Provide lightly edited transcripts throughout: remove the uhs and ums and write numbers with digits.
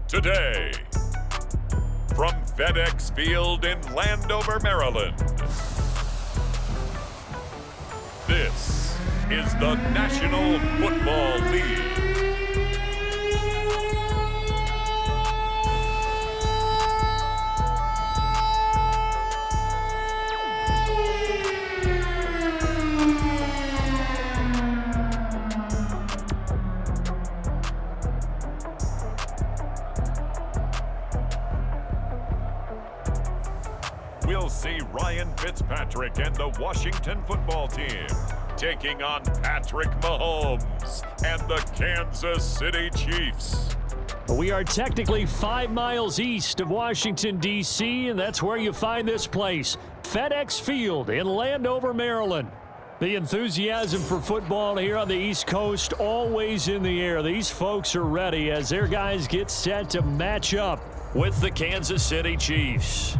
today. From FedExField in Landover, Maryland, this is the National Football League. We'll see Ryan Fitzpatrick and the Washington football team taking on Patrick Mahomes and the Kansas City Chiefs. We are technically 5 miles east of Washington, D.C., and that's where you find this place, FedExField in Landover, Maryland. The enthusiasm for football here on the East Coast always in the air. These folks are ready as their guys get set to match up with the Kansas City Chiefs.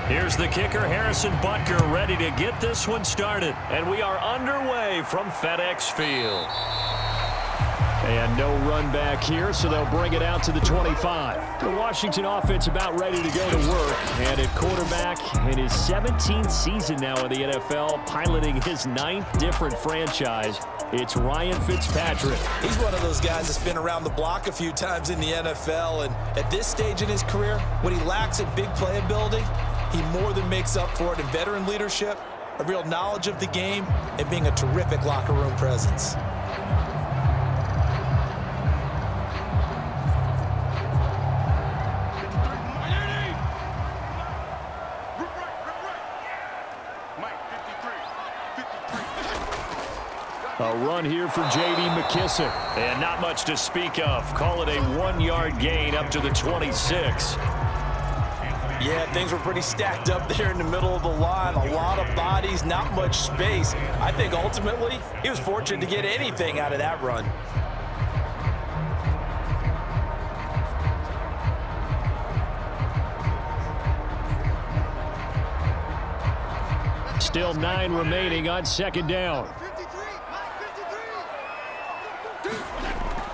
Here's the kicker, Harrison Butker, ready to get this one started. And we are underway from FedExField. And no run back here, so they'll bring it out to the 25. The Washington offense about ready to go to work. And at quarterback in his 17th season now in the NFL, piloting his 9th different franchise, it's Ryan Fitzpatrick. He's one of those guys that's been around the block a few times in the NFL. And at this stage in his career, what he lacks in big playability, he more than makes up for it in veteran leadership, a real knowledge of the game, and being a terrific locker room presence. A run here for J.D. McKissick. And not much to speak of. Call it a 1-yard gain up to the 26. Yeah, things were pretty stacked up there in the middle of the line. A lot of bodies, not much space. I think ultimately he was fortunate to get anything out of that run. Still 9 remaining on second down.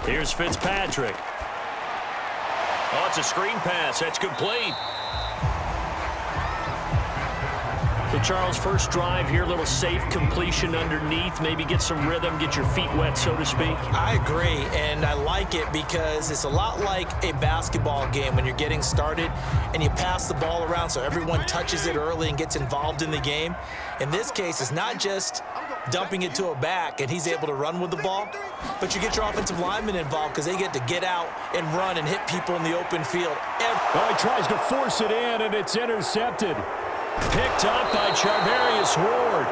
Here's Fitzpatrick. Oh, it's a screen pass. That's complete. So, Charles, first drive here, a little safe completion underneath. Maybe get some rhythm, get your feet wet, so to speak. I agree, and I like it because it's a lot like a basketball game when you're getting started and you pass the ball around so everyone touches it early and gets involved in the game. In this case, it's not just dumping it to a back and he's able to run with the ball, but you get your offensive linemen involved because they get to get out and run and hit people in the open field. Oh, he tries to force it in, and it's intercepted. Picked up by Charvarius Ward.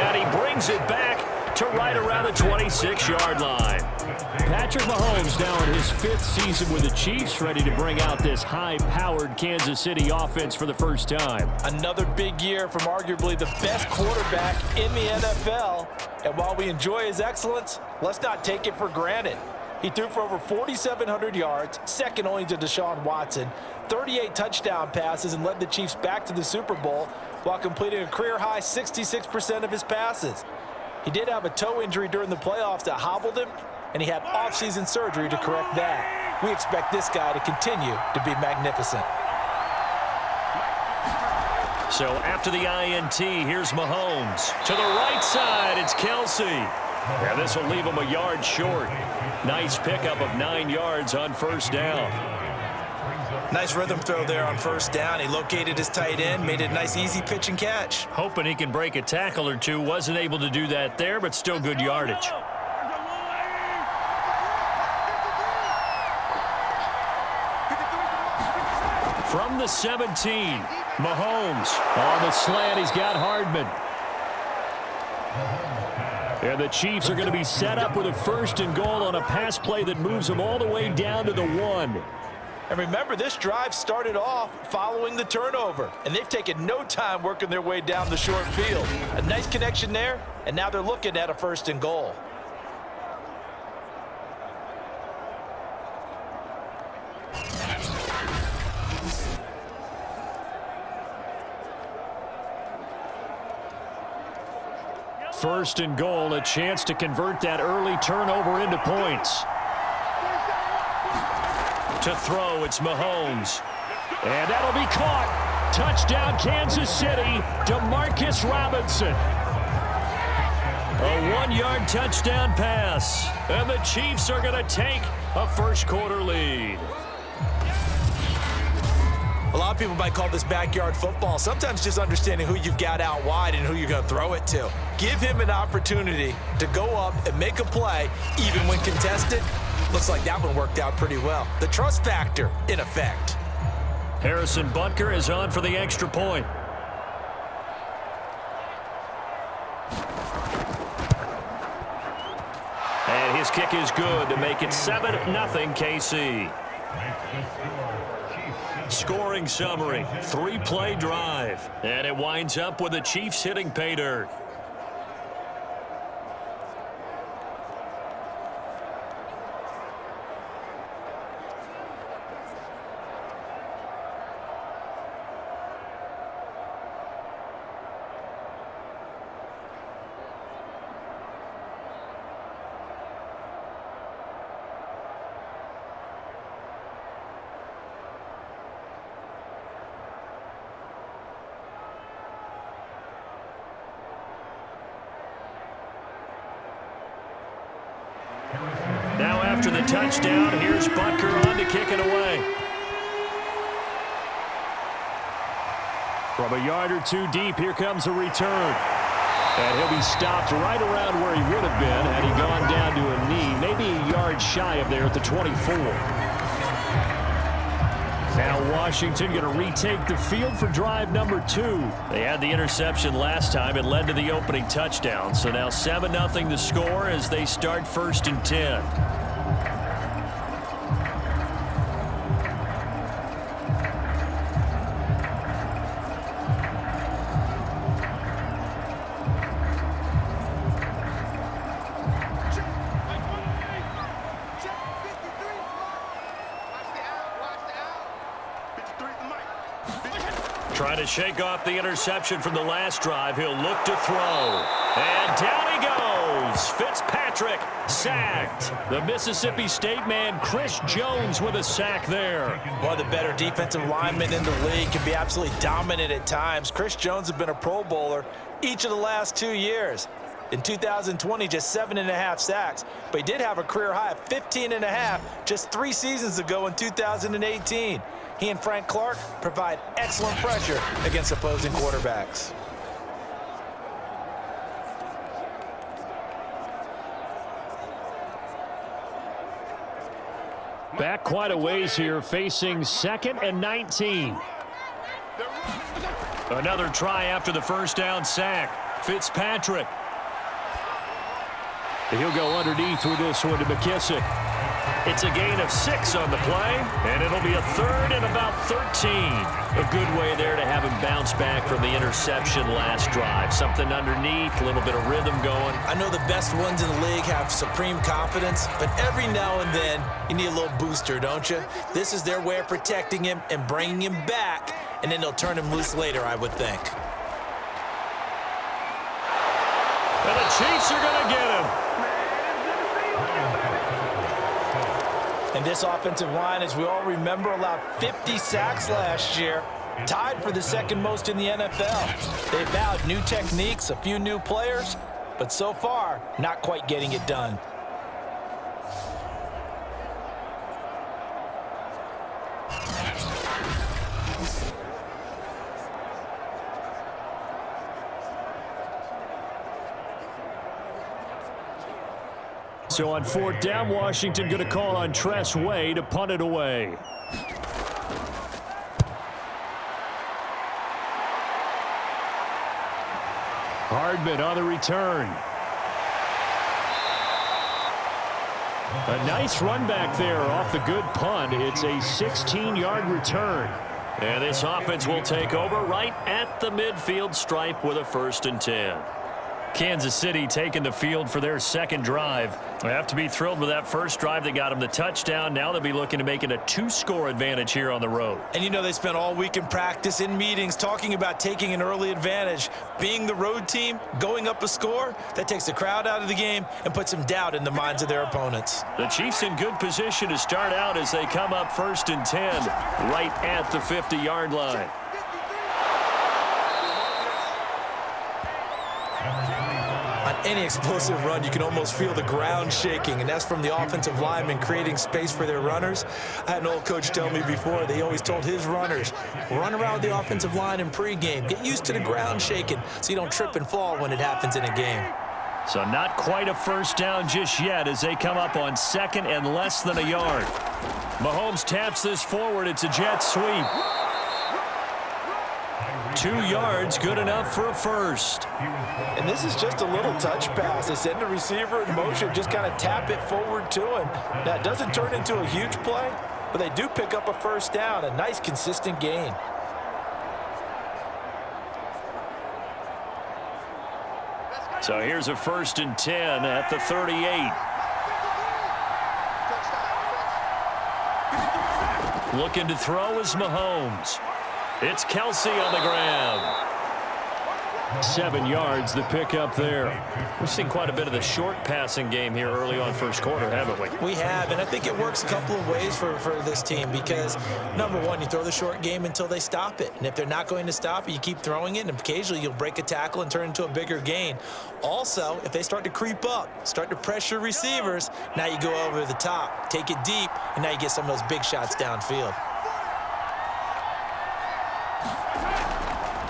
And he brings it back to right around the 26-yard line. Patrick Mahomes now in his 5th season with the Chiefs, ready to bring out this high-powered Kansas City offense for the first time. Another big year from arguably the best quarterback in the NFL. And while we enjoy his excellence, let's not take it for granted. He threw for over 4,700 yards, second only to Deshaun Watson, 38 touchdown passes, and led the Chiefs back to the Super Bowl while completing a career-high 66% of his passes. He did have a toe injury during the playoffs that hobbled him, and he had off-season surgery to correct that. We expect this guy to continue to be magnificent. So after the INT, here's Mahomes. To the right side, it's Kelsey. Yeah, this will leave him a yard short. Nice pickup of 9 yards on first down. Nice rhythm throw there on first down. He located his tight end, made it a nice easy pitch and catch. Hoping he can break a tackle or two. Wasn't able to do that there, but still good yardage. From the 17, Mahomes on the slant. He's got Hardman. And the Chiefs are going to be set up with a 1st and goal on a pass play that moves them all the way down to the 1. And remember, this drive started off following the turnover, and they've taken no time working their way down the short field. A nice connection there, and now they're looking at a 1st and goal. First and goal, a chance to convert that early turnover into points. To throw, it's Mahomes. And that'll be caught. Touchdown, Kansas City, Demarcus Robinson. A 1-yard touchdown pass. And the Chiefs are going to take a first-quarter lead. A lot of people might call this backyard football. Sometimes just understanding who you've got out wide and who you're going to throw it to. Give him an opportunity to go up and make a play, even when contested. Looks like that one worked out pretty well. The trust factor in effect. Harrison Butker is on for the extra point. And his kick is good to make it 7-0 KC. Scoring summary, 3-play drive. And it winds up with the Chiefs hitting pay dirt. Now after the touchdown, here's Butker on to kick it away. From a yard or two deep, here comes a return. And he'll be stopped right around where he would have been had he gone down to a knee, maybe a yard shy of there at the 24. Now Washington going to retake the field for drive number 2. They had the interception last time. It led to the opening touchdown. So now 7-0 the score as they start 1st and 10. Trying to shake off the interception from the last drive. He'll look to throw. And down he goes. Fitzpatrick sacked. The Mississippi State man, Chris Jones, with a sack there. One of the better defensive linemen in the league, can be absolutely dominant at times. Chris Jones has been a Pro Bowler each of the last 2 years. In 2020, just 7.5 sacks. But he did have a career high of 15.5 just 3 seasons ago in 2018. He and Frank Clark provide excellent pressure against opposing quarterbacks. Back quite a ways here, facing 2nd and 19. Another try after the first down sack. Fitzpatrick. He'll go underneath with this one to McKissick. It's a gain of 6 on the play, and it'll be a 3rd and about 13. A good way there to have him bounce back from the interception last drive. Something underneath, a little bit of rhythm going. I know the best ones in the league have supreme confidence, but every now and then you need a little booster, don't you? This is their way of protecting him and bringing him back, and then they'll turn him loose later, I would think. And the Chiefs are going to get him. And this offensive line, as we all remember, allowed 50 sacks last year, tied for the 2nd most in the NFL. They vowed new techniques, a few new players, but so far, not quite getting it done. So on 4th down, Washington going to call on Tress Way to punt it away. Hardman on the return. A nice run back there off the good punt. It's a 16-yard return. And this offense will take over right at the midfield stripe with a 1st and 10. Kansas City taking the field for their second drive. They have to be thrilled with that first drive that got them the touchdown. Now they'll be looking to make it a 2-score advantage here on the road. And you know they spent all week in practice, in meetings, talking about taking an early advantage. Being the road team, going up a score, that takes the crowd out of the game and puts some doubt in the minds of their opponents. The Chiefs in good position to start out as they come up 1st and 10 right at the 50-yard line. On any explosive run, you can almost feel the ground shaking, and that's from the offensive linemen creating space for their runners. I had an old coach tell me before, they always told his runners, run around with the offensive line in pregame. Get used to the ground shaking so you don't trip and fall when it happens in a game. So not quite a first down just yet as they come up on 2nd and less than a yard. Mahomes taps this forward. It's a jet sweep. 2 yards, good enough for a first. And this is just a little touch pass. They send the receiver in motion, just kind of tap it forward to him. Now, it doesn't turn into a huge play, but they do pick up a first down, a nice, consistent gain. So here's a 1st and 10 at the 38. Looking to throw is Mahomes. It's Kelsey on the ground. 7 yards, the pickup there. We've seen quite a bit of the short passing game here early on first quarter, haven't we? We have, and I think it works a couple of ways for this team because, number one, you throw the short game until they stop it. And if they're not going to stop it, you keep throwing it, and occasionally you'll break a tackle and turn into a bigger gain. Also, if they start to creep up, start to pressure receivers, now you go over the top, take it deep, and now you get some of those big shots downfield.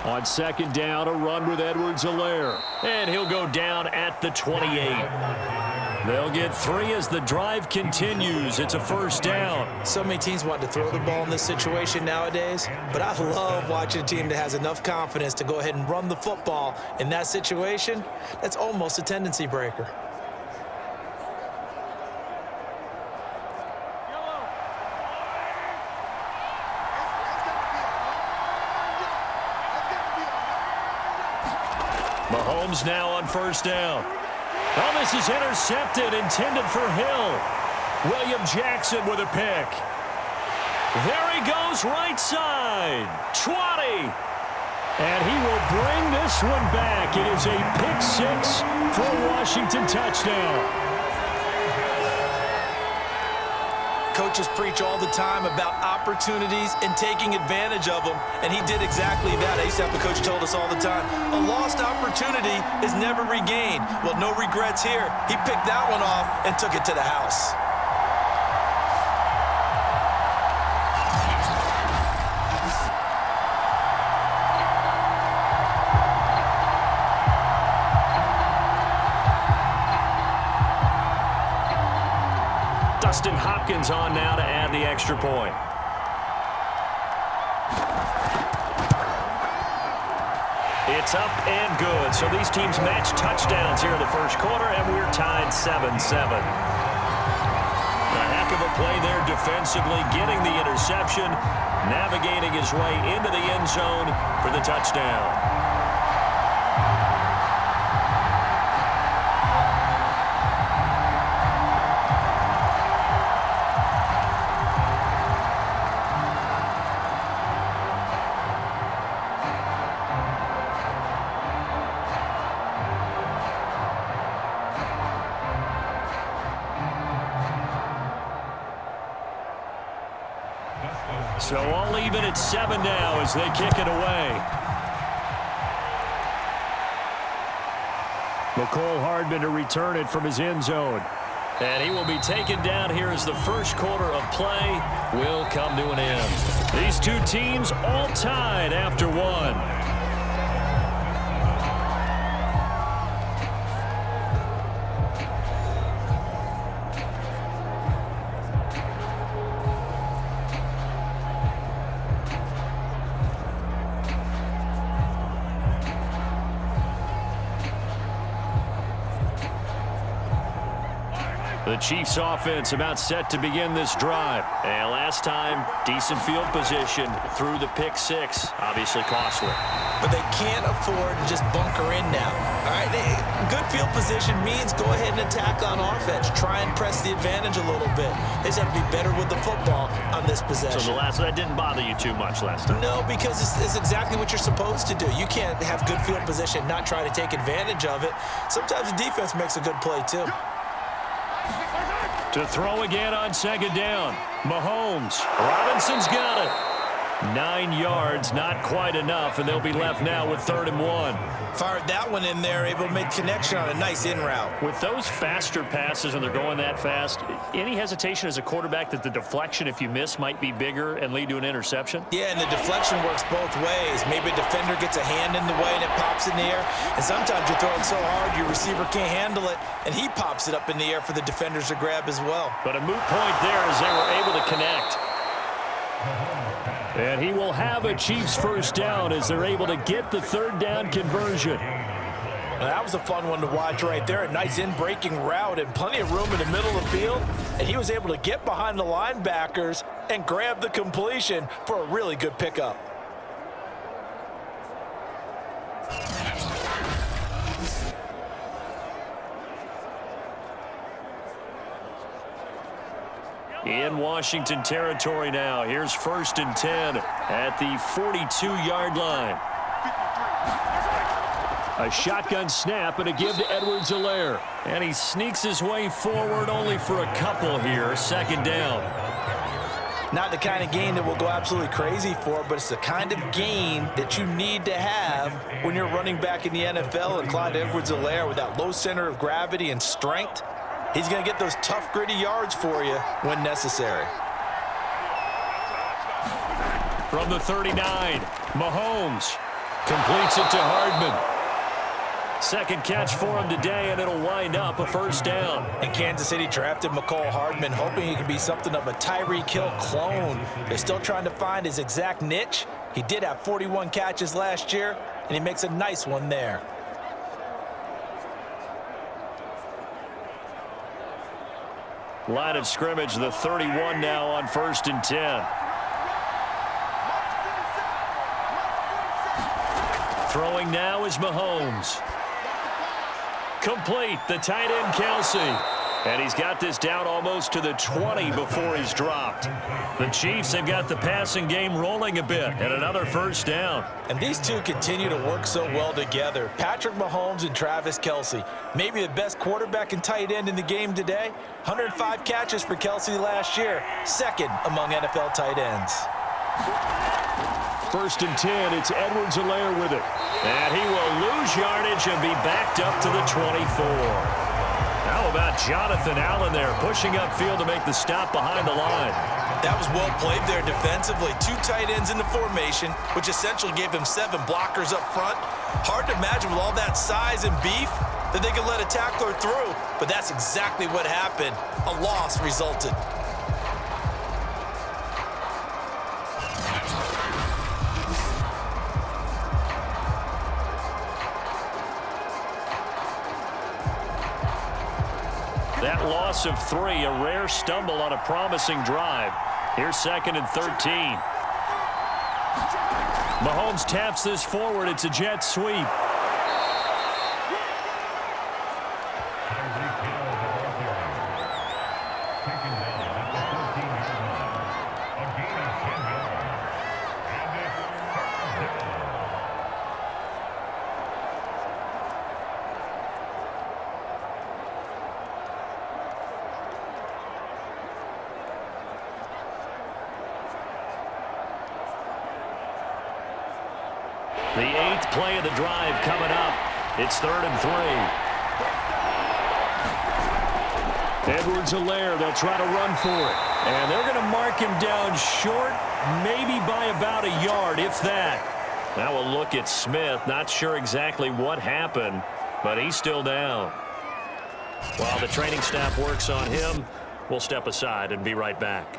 On 2nd down, a run with Edwards-Helaire. And he'll go down at the 28. They'll get 3 as the drive continues. It's a first down. So many teams want to throw the ball in this situation nowadays, but I love watching a team that has enough confidence to go ahead and run the football in that situation. That's almost a tendency breaker. Mahomes now on first down. Oh, this is intercepted, intended for Hill. William Jackson with a pick. There he goes, right side. 20. And he will bring this one back. It is a pick 6 for a Washington touchdown. Coaches preach all the time about opportunities and taking advantage of them, and he did exactly that. I used to have a coach told us all the time, a lost opportunity is never regained. Well, no regrets here. He picked that one off and took it to the house. Dustin Hopkins on now to add the extra point. It's up and good. So these teams match touchdowns here in the first quarter, and we're tied 7-7. A heck of a play there defensively, getting the interception, navigating his way into the end zone for the touchdown. So all even at 7 now as they kick it away. McCole Hardman to return it from his end zone. And he will be taken down here as the first quarter of play will come to an end. These two teams all tied after one. The Chiefs offense about set to begin this drive. And last time, decent field position through the pick six. Obviously costly. But they can't afford to just bunker in now. All right, good field position means go ahead and attack on offense. Try and press the advantage a little bit. They just have to be better with the football on this possession. So that didn't bother you too much last time? No, because it's exactly what you're supposed to do. You can't have good field position and not try to take advantage of it. Sometimes the defense makes a good play too. To throw again on second down. Mahomes. Robinson's got it. 9 yards, not quite enough, and they'll be left now with 3rd and 1. Fired that one in there, able to make connection on a nice in route. With those faster passes and they're going that fast, any hesitation as a quarterback that the deflection, if you miss, might be bigger and lead to an interception? Yeah, and the deflection works both ways. Maybe a defender gets a hand in the way and it pops in the air, and sometimes you throw it so hard your receiver can't handle it, and he pops it up in the air for the defenders to grab as well. But a moot point there as they were able to connect. And he will have a Chiefs first down as they're able to get the 3rd down conversion. Well, that was a fun one to watch right there. A nice in-breaking route and plenty of room in the middle of the field. And he was able to get behind the linebackers and grab the completion for a really good pickup. In Washington territory now. Here's 1st and 10 at the 42-yard line. A shotgun snap and a give to Edwards-Helaire. And he sneaks his way forward only for a couple here. 2nd down. Not the kind of gain that we'll go absolutely crazy for, but it's the kind of gain that you need to have when you're running back in the NFL. And Clyde Edwards-Helaire with that low center of gravity and strength, he's going to get those tough, gritty yards for you when necessary. From the 39, Mahomes completes it to Hardman. 2nd catch for him today, and it'll wind up a 1st down. And Kansas City drafted McCole Hardman, hoping he could be something of a Tyreek Hill clone. They're still trying to find his exact niche. He did have 41 catches last year, and he makes a nice one there. Line of scrimmage, the 31 now on 1st and 10. Throwing now is Mahomes. Complete, the tight end Kelsey. And he's got this down almost to the 20 before he's dropped. The Chiefs have got the passing game rolling a bit, and another 1st down. And these two continue to work so well together. Patrick Mahomes and Travis Kelce. Maybe the best quarterback and tight end in the game today. 105 catches for Kelce last year. 2nd among NFL tight ends. 1st and 10, it's Edwards-Helaire with it. And he will lose yardage and be backed up to the 24. How about Jonathan Allen there, pushing upfield to make the stop behind the line? That was well played there defensively. 2 tight ends in the formation, which essentially gave him 7 blockers up front. Hard to imagine with all that size and beef that they could let a tackler through, but that's exactly what happened. A loss resulted. That loss of 3, a rare stumble on a promising drive. Here's 2nd and 13. Mahomes taps this forward. It's a jet sweep. The 8th play of the drive coming up. It's 3rd and 3. Edwards-Helaire, they'll try to run for it. And they're going to mark him down short, maybe by about a yard, if that. Now we'll look at Smith. Not sure exactly what happened, but he's still down. While the training staff works on him, we'll step aside and be right back.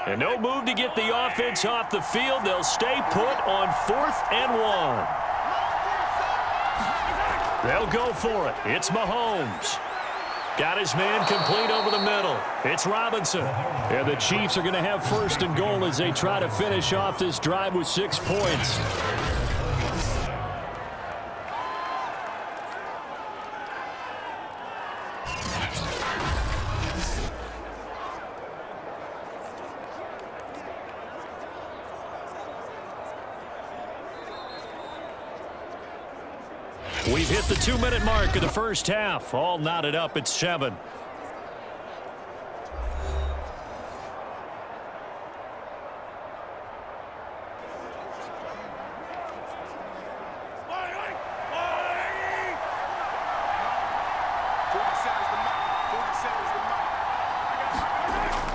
And no move to get the offense off the field. They'll stay put on 4th and 1. They'll go for it. It's Mahomes. Got his man complete over the middle. It's Robinson. And the Chiefs are going to have 1st and goal as they try to finish off this drive with 6 points. We've hit the 2-minute mark of the first half. All knotted up at 7.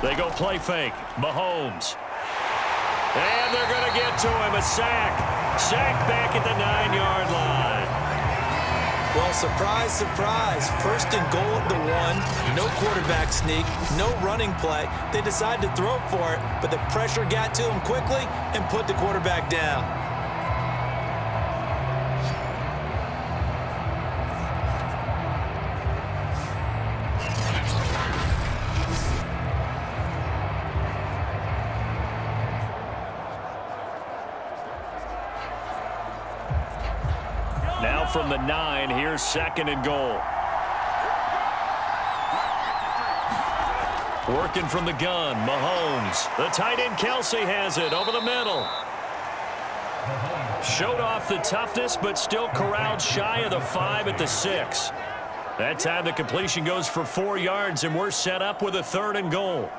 They go play fake. Mahomes. And they're going to get to him. A sack. Sack back at the 9-yard line. Well, surprise, surprise. 1st and goal at the 1. No quarterback sneak. No running play. They decided to throw for it, but the pressure got to him quickly and put the quarterback down. Now from the 9, here's 2nd and goal. Working from the gun, Mahomes. The tight end Kelsey has it over the middle. Showed off the toughness, but still corralled shy of the 5 at the 6. That time the completion goes for 4 yards, and we're set up with a 3rd and goal.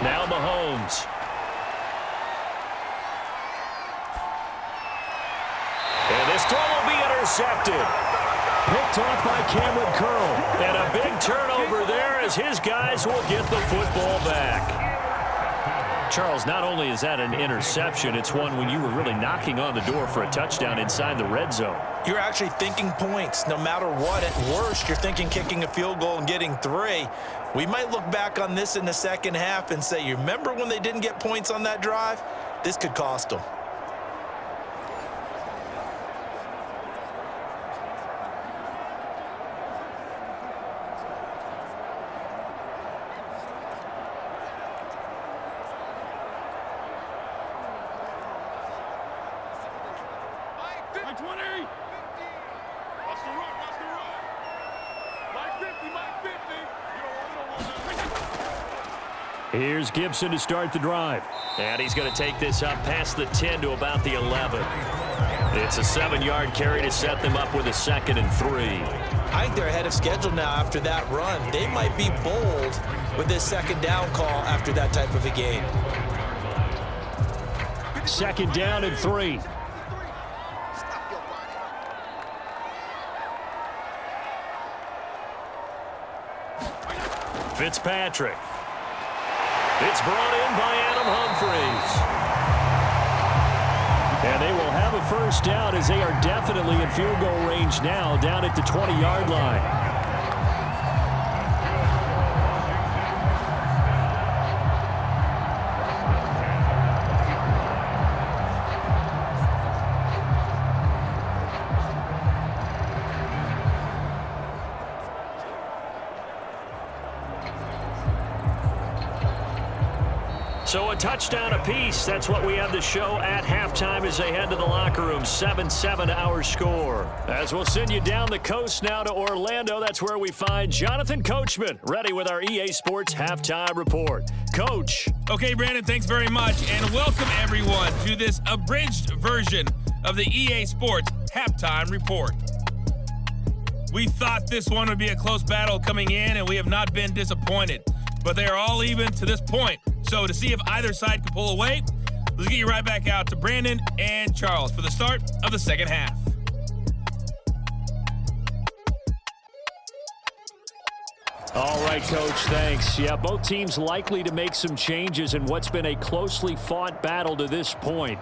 Now Mahomes. And this throw will be intercepted. Picked off by Cameron Curl. And a big turnover there as his guys will get the football back. Charles, not only is that an interception, it's one when you were really knocking on the door for a touchdown inside the red zone. You're actually thinking points. No matter what, at worst, you're thinking kicking a field goal and getting 3. We might look back on this in the second half and say, you remember when they didn't get points on that drive? This could cost them. Here's Gibson to start the drive. And he's going to take this up past the 10 to about the 11. It's a 7-yard carry to set them up with a 2nd and 3. I think they're ahead of schedule now after that run. They might be bold with this 2nd down call after that type of a game. 2nd down and 3. Fitzpatrick. It's brought in by Adam Humphries. And they will have a 1st down as they are definitely in field goal range now down at the 20-yard line. So a touchdown apiece. That's what we have the show at halftime as they head to the locker room. 7-7 our score. As we'll send you down the coast now to Orlando. That's where we find Jonathan Coachman ready with our EA Sports halftime report. Coach. Okay, Brandon, thanks very much. And welcome, everyone, to this abridged version of the EA Sports halftime report. We thought this one would be a close battle coming in, and we have not been disappointed. But they are all even to this point. So to see if either side can pull away, Let's get you right back out to Brandon and Charles for the start of the second half. All right, Coach, thanks. Yeah, both teams likely to make some changes in what's been a closely fought battle to this point.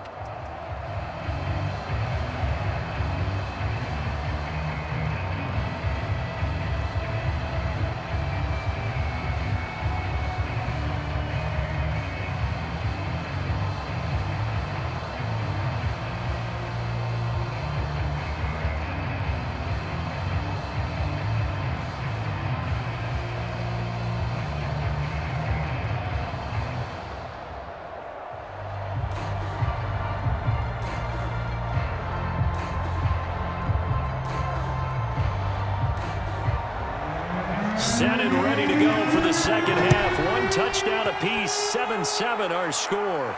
Set and ready to go for the second half. One touchdown apiece, 7-7 our score.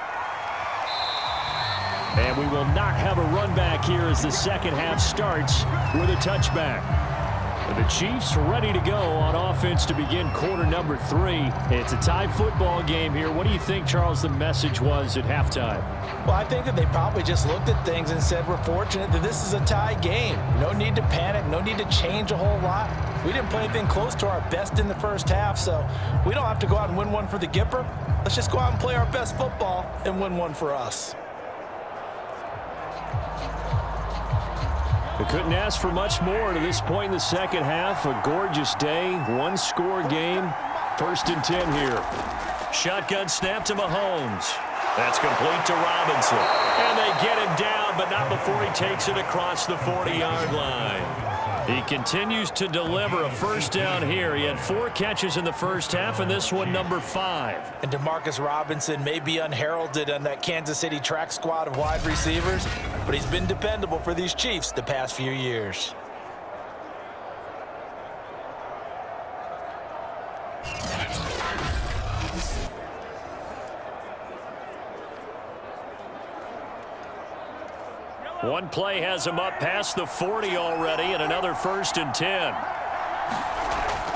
And we will not have a run back here as the second half starts with a touchback. The Chiefs ready to go on offense to begin quarter number 3. It's a tie football game here. What do you think, Charles, the message was at halftime? Well, I think that they probably just looked at things and said, we're fortunate that this is a tie game. No need to panic, no need to change a whole lot. We didn't play anything close to our best in the first half, so we don't have to go out and win one for the Gipper. Let's just go out and play our best football and win one for us. We couldn't ask for much more to this point in the second half. A gorgeous day, one-score game. 1st and 10 here. Shotgun snap to Mahomes. That's complete to Robinson. And they get him down, but not before he takes it across the 40-yard line. He continues to deliver a first down here. He had 4 catches in the first half, and this one number 5. And Demarcus Robinson may be unheralded on that Kansas City track squad of wide receivers, but he's been dependable for these Chiefs the past few years. One play has him up past the 40 already, and another 1st and 10.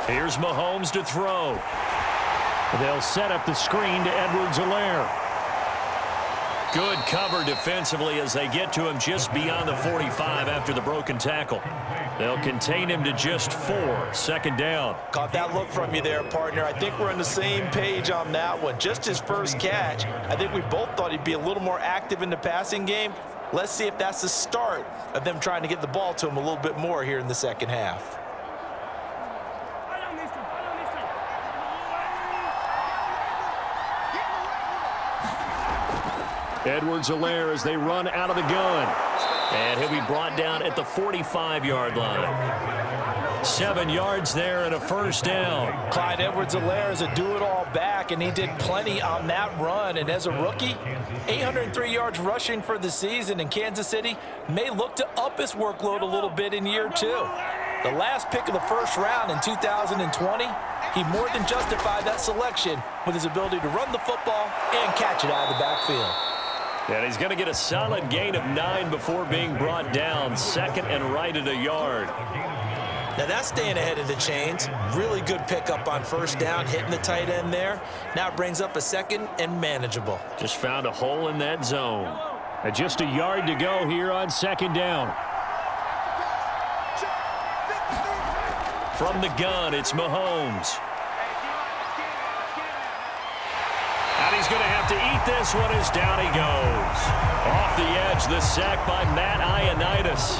Here's Mahomes to throw. They'll set up the screen to Edwards-Helaire. Good cover defensively as they get to him just beyond the 45 after the broken tackle. They'll contain him to just 4. 2nd down. Caught that look from you there, partner. I think we're on the same page on that one. Just his first catch. I think we both thought he'd be a little more active in the passing game. Let's see if that's the start of them trying to get the ball to him a little bit more here in the second half. Edwards-Helaire as they run out of the gun. And he'll be brought down at the 45-yard line. 7 yards there and a first down. Clyde Edwards-Helaire is a do-it-all back, and he did plenty on that run. And as a rookie, 803 yards rushing for the season, and Kansas City may look to up his workload a little bit in year 2. The last pick of the first round in 2020, he more than justified that selection with his ability to run the football and catch it out of the backfield. And he's going to get a solid gain of 9 before being brought down. 2nd and right at a yard. Now that's staying ahead of the chains. Really good pickup on first down, hitting the tight end there. Now it brings up a 2nd and manageable. Just found a hole in that zone. And just a yard to go here on 2nd down. From the gun, it's Mahomes. And he's going to have to eat this one as down he goes. Off the edge, the sack by Matt Ioannidis.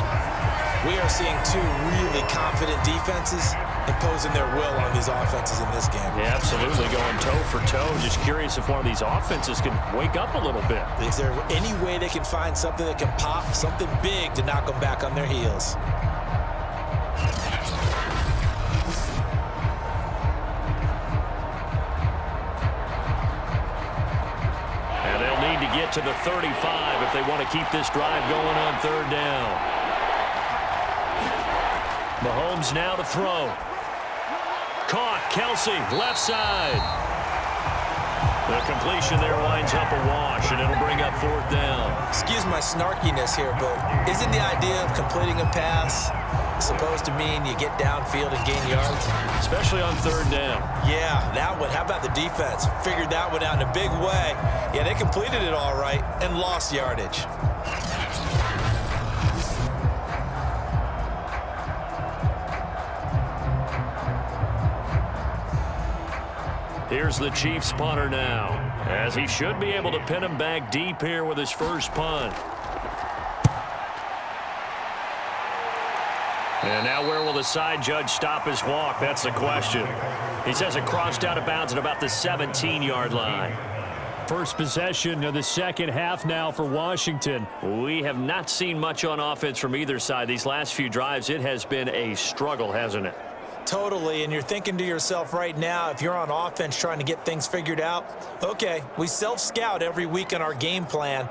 We are seeing 2 really confident defenses imposing their will on these offenses in this game. Yeah, absolutely, going toe for toe. Just curious if one of these offenses can wake up a little bit. Is there any way they can find something that can pop, something big to knock them back on their heels? And they'll need to get to the 35 if they want to keep this drive going on 3rd down. Mahomes now to throw. Caught. Kelsey, left side. The completion there winds up a wash, and it'll bring up 4th down. Excuse my snarkiness here, but isn't the idea of completing a pass supposed to mean you get downfield and gain yards? Especially on third down. Yeah, that one. How about the defense? Figured that one out in a big way. Yeah, they completed it all right and lost yardage. Here's the Chiefs punter now, as he should be able to pin him back deep here with his first punt. And now where will the side judge stop his walk? That's the question. He says it crossed out of bounds at about the 17-yard line. First possession of the second half now for Washington. We have not seen much on offense from either side. These last few drives, it has been a struggle, hasn't it? Totally, and you're thinking to yourself right now, if you're on offense trying to get things figured out, okay, we self-scout every week in our game plan.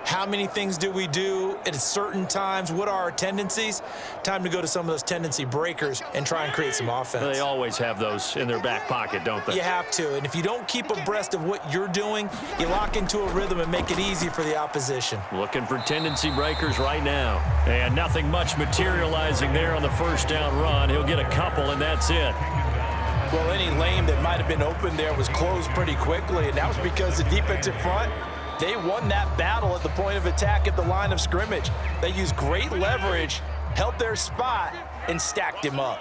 How many things do we do at certain times? What are our tendencies? Time to go to some of those tendency breakers and try and create some offense. They always have those in their back pocket, don't they? You have to, and if you don't keep abreast of what you're doing, you lock into a rhythm and make it easy for the opposition. Looking for tendency breakers right now. And nothing much materializing there on the first down run. He'll get a couple, and that's it. Well, any lane that might have been open there was closed pretty quickly, and that was because the defensive front, they won that battle at the point of attack at the line of scrimmage. They used great leverage, held their spot, and stacked him up.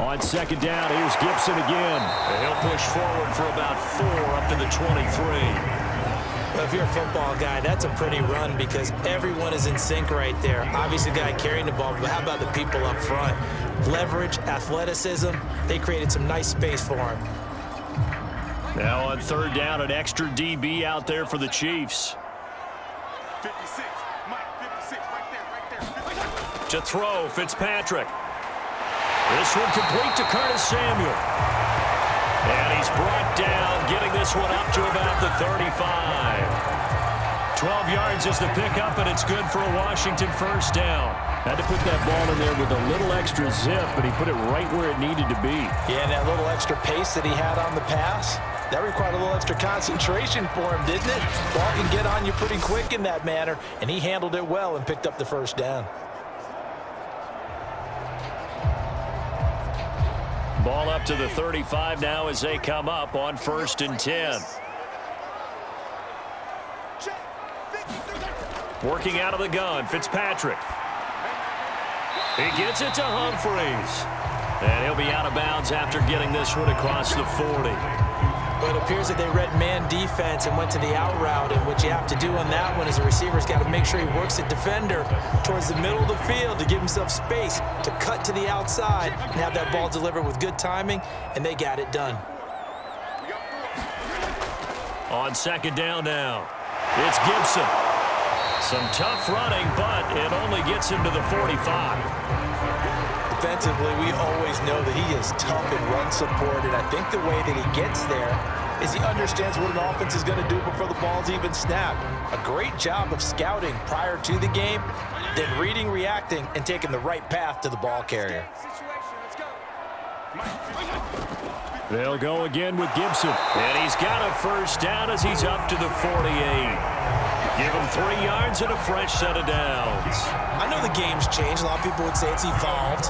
On second down, here's Gibson again. And he'll push forward for about 4 up to the 23. Well, if you're a football guy, that's a pretty run because everyone is in sync right there. Obviously, the guy carrying the ball, but how about the people up front? Leverage, athleticism, they created some nice space for him. Now on third down, an extra DB out there for the Chiefs. 56, Mike, 56, right there. To throw, Fitzpatrick. This one complete to Curtis Samuel. And he's brought down, getting this one up to about the 35. 12 yards is the pickup, and it's good for a Washington first down. Had to put that ball in there with a little extra zip, but he put it right where it needed to be. Yeah, and that little extra pace that he had on the pass, that required a little extra concentration for him, didn't it? Ball can get on you pretty quick in that manner, and he handled it well and picked up the first down. Ball up to the 35 now as they come up on 1st and 10. Working out of the gun, Fitzpatrick. He gets it to Humphreys. And he'll be out of bounds after getting this one across the 40. But it appears that they read man defense and went to the out route, and what you have to do on that one is the receiver's got to make sure he works the defender towards the middle of the field to give himself space to cut to the outside and have that ball delivered with good timing, and they got it done. On second down now, it's Gibson. Some tough running, but it only gets him to the 45. Defensively, we always know that he is tough in run support, and I think the way that he gets there is he understands what an offense is going to do before the ball's even snapped. A great job of scouting prior to the game, then reading, reacting, and taking the right path to the ball carrier. They'll go again with Gibson, and he's got a first down as he's up to the 48. Give him 3 yards and a fresh set of downs. I know the game's changed. A lot of people would say it's evolved.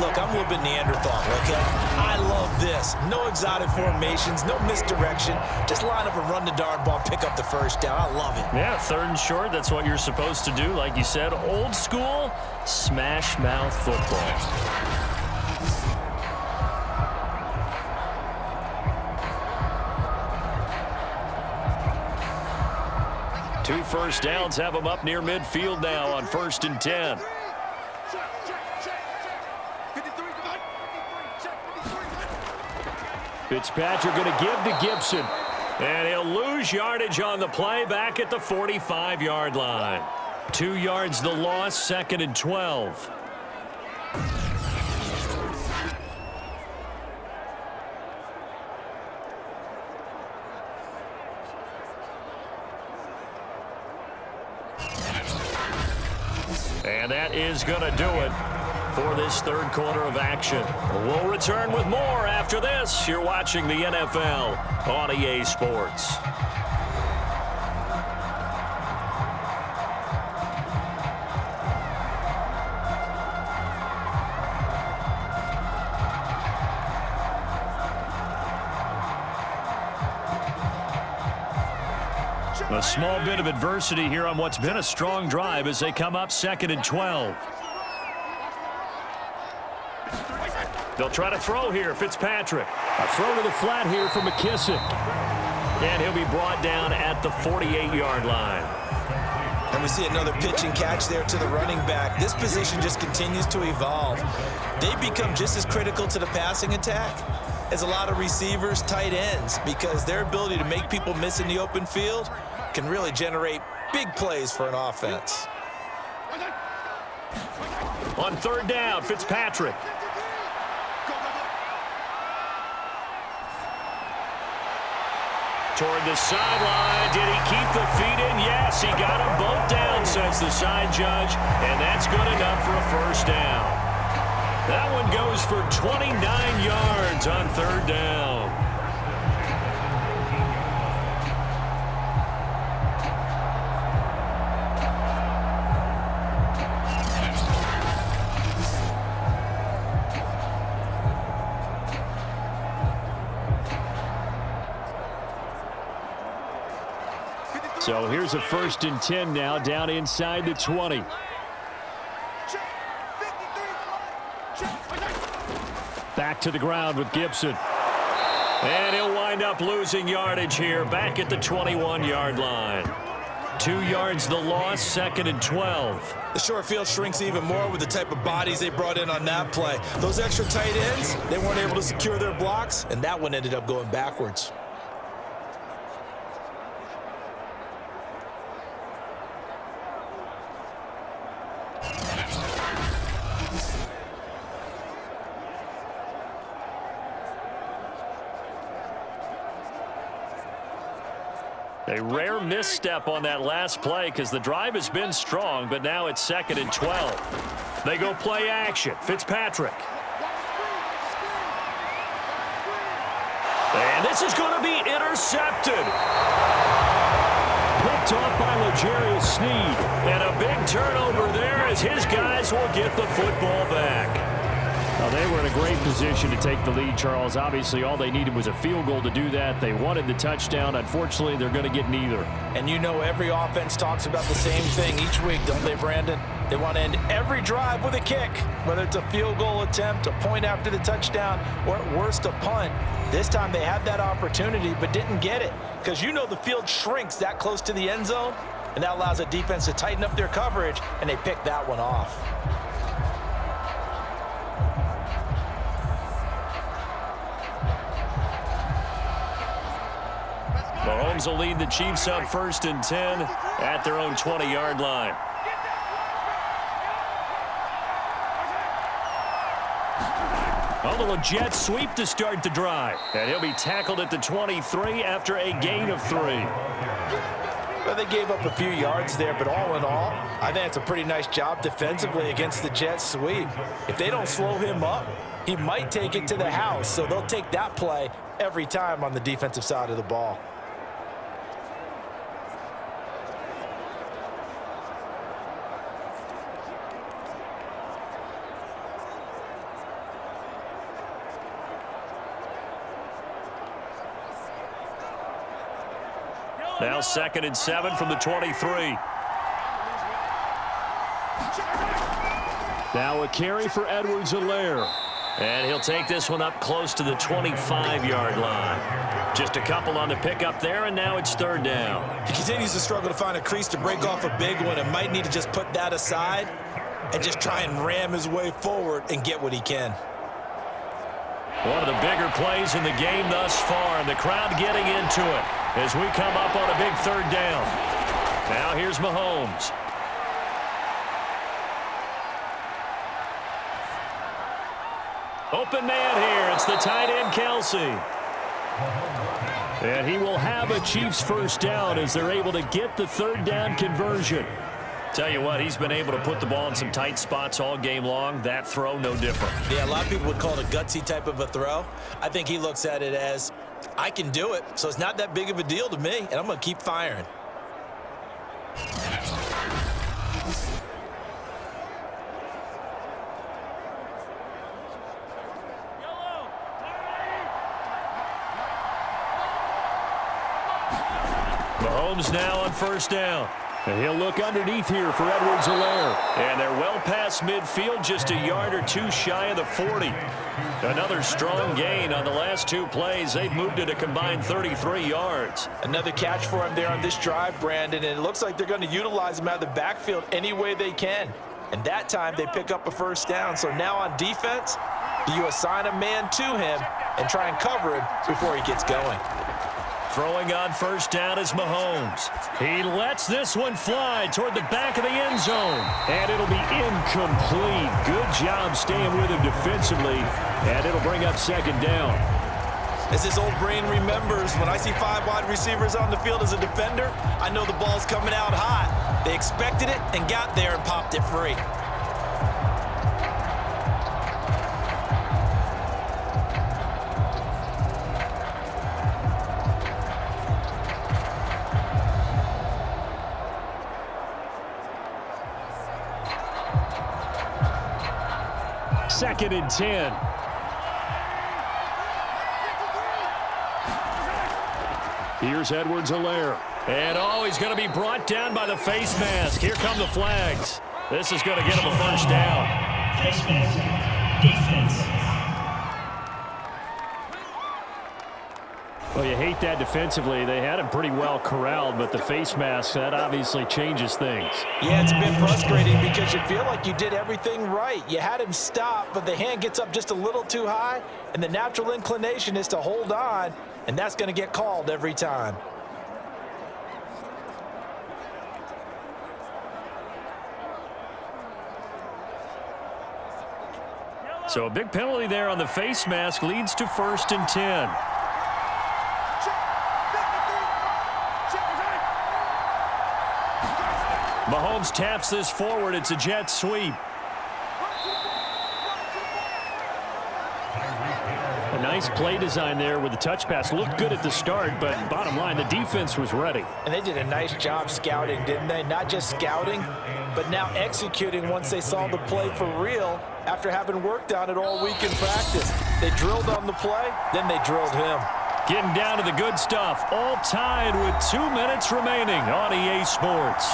Look, I'm a little bit Neanderthal, okay? I love this. No exotic formations, no misdirection. Just line up and run the darn ball, pick up the first down. I love it. Yeah, 3rd and short, that's what you're supposed to do. Like you said, old school, smash mouth football. Two first downs have them up near midfield now on 1st and 10. Fitzpatrick going to give to Gibson. And he'll lose yardage on the play back at the 45-yard line. 2 yards the loss, 2nd and 12. And that is going to do it for this 3rd quarter of action. We'll return with more after this. You're watching the NFL on EA Sports. A small bit of adversity here on what's been a strong drive as they come up 2nd and 12. They'll try to throw here, Fitzpatrick. A throw to the flat here for McKissick. And he'll be brought down at the 48-yard line. And we see another pitch and catch there to the running back. This position just continues to evolve. They become just as critical to the passing attack as a lot of receivers, tight ends, because their ability to make people miss in the open field can really generate big plays for an offense. On 3rd down, Fitzpatrick. Toward the sideline. Did he keep the feet in? Yes, he got them both down, says the side judge, and that's good enough for a first down. That one goes for 29 yards on 3rd down. So here's a 1st and 10 now, down inside the 20. Back to the ground with Gibson. And he'll wind up losing yardage here, back at the 21-yard line. 2 yards the loss, 2nd and 12. The short field shrinks even more with the type of bodies they brought in on that play. Those extra tight ends, they weren't able to secure their blocks, and that one ended up going backwards. A rare misstep on that last play because the drive has been strong, but now it's 2nd and 12. They go play action. Fitzpatrick. And this is going to be intercepted. Picked off by L'Jarius Sneed. And a big turnover there as his guys will get the football back. Well, they were in a great position to take the lead, Charles. Obviously, all they needed was a field goal to do that. They wanted the touchdown. Unfortunately, they're going to get neither. And you know every offense talks about the same thing each week, don't they, Brandon? They want to end every drive with a kick, whether it's a field goal attempt, a point after the touchdown, or at worst a punt. This time they had that opportunity but didn't get it because you know the field shrinks that close to the end zone, and that allows a defense to tighten up their coverage, and they picked that one off. Mahomes will lead the Chiefs up 1st and 10 at their own 20-yard line. A little jet sweep to start the drive. And he'll be tackled at the 23 after a gain of 3. Well, they gave up a few yards there, but all in all, I think it's a pretty nice job defensively against the jet sweep. If they don't slow him up, he might take it to the house, so they'll take that play every time on the defensive side of the ball. Now 2nd and 7 from the 23. Now a carry for Edwards-Helaire. And he'll take this one up close to the 25-yard line. Just a couple on the pickup there, and now it's 3rd down. He continues to struggle to find a crease to break off a big one and might need to just put that aside and just try and ram his way forward and get what he can. One of the bigger plays in the game thus far, and the crowd getting into it as we come up on a big 3rd down. Now here's Mahomes. Open man here. It's the tight end, Kelsey. And he will have a Chiefs 1st down as they're able to get the 3rd down conversion. Tell you what, he's been able to put the ball in some tight spots all game long. That throw, no different. Yeah, a lot of people would call it a gutsy type of a throw. I think he looks at it as, I can do it, so it's not that big of a deal to me, and I'm going to keep firing. Mahomes now on first down. And he'll look underneath here for Edwards-Helaire. And they're well past midfield, just a yard or two shy of the 40. Another strong gain on the last two plays. They've moved it a combined 33 yards. Another catch for him there on this drive, Brandon, and it looks like they're going to utilize him out of the backfield any way they can. And that time they pick up a first down. So now on defense, do you assign a man to him and try and cover him before he gets going? Throwing on first down is Mahomes. He lets this one fly toward the back of the end zone. And it'll be incomplete. Good job staying with him defensively. And it'll bring up second down. As his old brain remembers, when I see 5 wide receivers on the field as a defender, I know the ball's coming out hot. They expected it and got there and popped it free. Second and 10. Here's Edwards-Helaire. And he's going to be brought down by the face mask. Here come the flags. This is going to get him a first down. Face mask. Defense. Well, you hate that defensively. They had him pretty well corralled, but the face mask, that obviously changes things. Yeah, it's a bit frustrating because you feel like you did everything right. You had him stop, but the hand gets up just a little too high, and the natural inclination is to hold on, and that's going to get called every time. So a big penalty there on the face mask leads to first and 10. Mahomes taps this forward. It's a jet sweep. A nice play design there with the touch pass. Looked good at the start, but bottom line, the defense was ready. And they did a nice job scouting, didn't they? Not just scouting, but now executing once they saw the play for real after having worked on it all week in practice. They drilled on the play, then they drilled him. Getting down to the good stuff. All tied with 2 minutes remaining on EA Sports.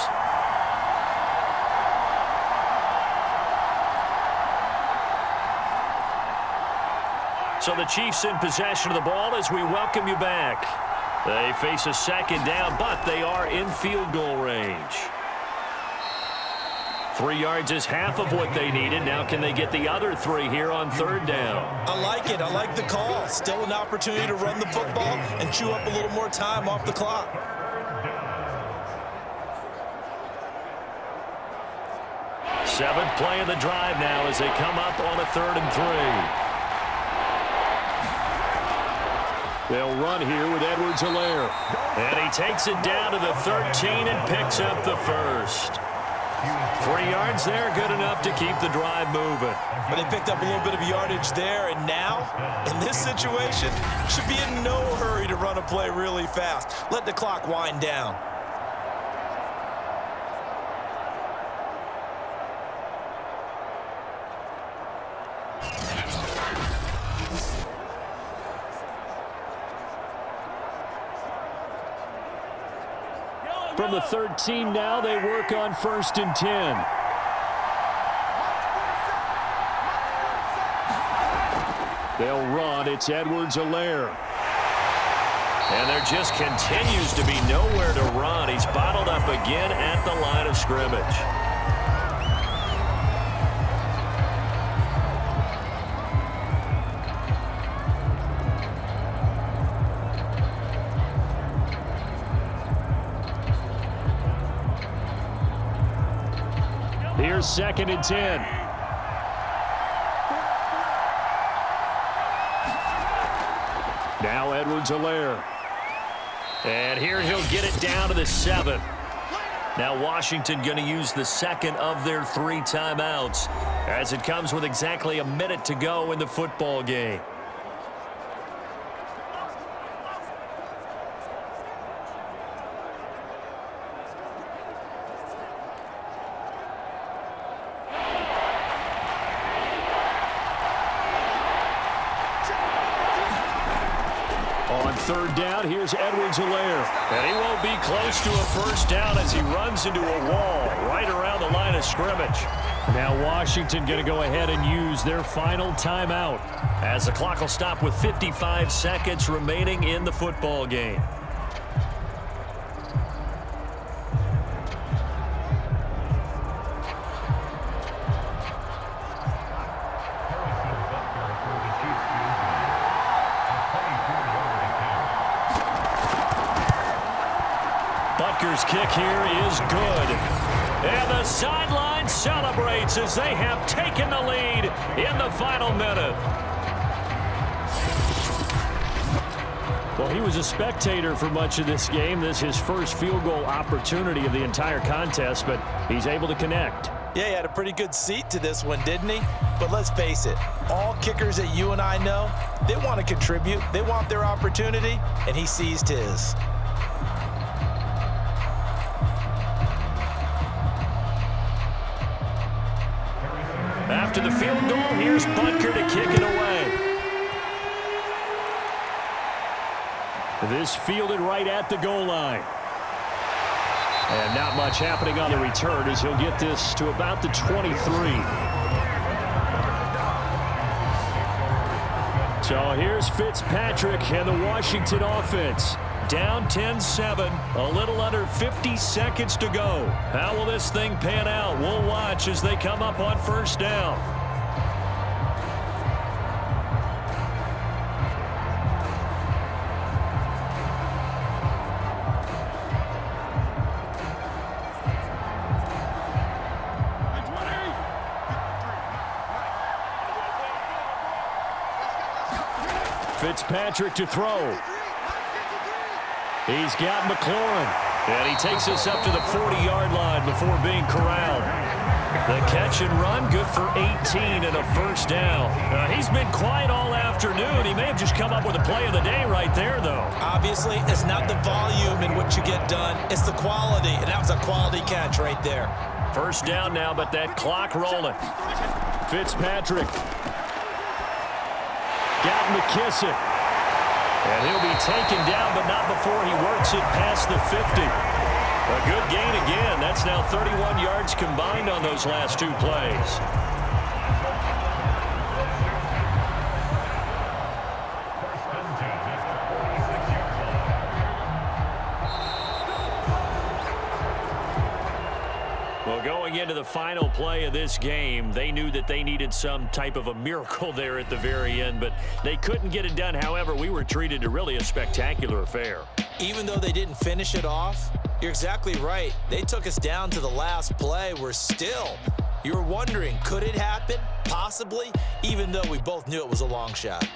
So the Chiefs in possession of the ball as we welcome you back. They face a second down, but they are in field goal range. 3 yards is half of what they needed. Now can they get the other 3 here on third down? I like it. I like the call. Still an opportunity to run the football and chew up a little more time off the clock. Seventh play of the drive now as they come up on a 3rd and 3. They'll run here with Edwards-Helaire. And he takes it down to the 13 and picks up the first. 3 yards there, good enough to keep the drive moving. But they picked up a little bit of yardage there, and now, in this situation, should be in no hurry to run a play really fast. Let the clock wind down. From the 13 now, they work on 1st and 10. They'll run. It's Edwards-Helaire. And there just continues to be nowhere to run. He's bottled up again at the line of scrimmage. Here's 2nd and 10. Now Edwards-Helaire. And here he'll get it down to the 7. Now Washington going to use the second of their 3 timeouts as it comes with exactly a minute to go in the football game. third down. Here's Edwards-Helaire. And he won't be close to a first down as he runs into a wall right around the line of scrimmage. Now Washington going to go ahead and use their final timeout as the clock will stop with 55 seconds remaining in the football game. Butker's kick here is good. And the sideline celebrates as they have taken the lead in the final minute. Well, he was a spectator for much of this game. This is his first field goal opportunity of the entire contest, but he's able to connect. Yeah, he had a pretty good seat to this one, didn't he? But let's face it, all kickers that you and I know, they want to contribute. They want their opportunity, and he seized his. After the field goal, here's Butker to kick it away. This fielded right at the goal line. And not much happening on the return as he'll get this to about the 23. So here's Fitzpatrick and the Washington offense. Down 10-7, a little under 50 seconds to go. How will this thing pan out? We'll watch as they come up on first down. Fitzpatrick to throw. He's got McLaurin, and he takes us up to the 40-yard line before being corralled. The catch and run, good for 18 and a first down. He's been quiet all afternoon. He may have just come up with a play of the day right there, though. Obviously, it's not the volume in what you get done. It's the quality, and that was a quality catch right there. First down now, but that clock rolling. Fitzpatrick. Got McKissick. And he'll be taken down, but not before he works it past the 50. A good gain again. That's now 31 yards combined on those last two plays. Well, going into the final play of this game, they knew that they needed some type of a miracle there at the very end, but they couldn't get it done. However, we were treated to really a spectacular affair. Even though they didn't finish it off, you're exactly right. They took us down to the last play. We're still, you're wondering, could it happen? Possibly, even though we both knew it was a long shot.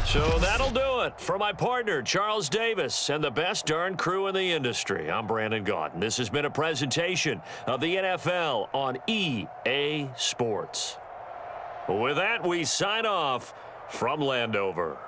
So that'll do it for my partner, Charles Davis, and the best darn crew in the industry. I'm Brandon Gaudin. This has been a presentation of the NFL on EA Sports. With that, we sign off from Landover.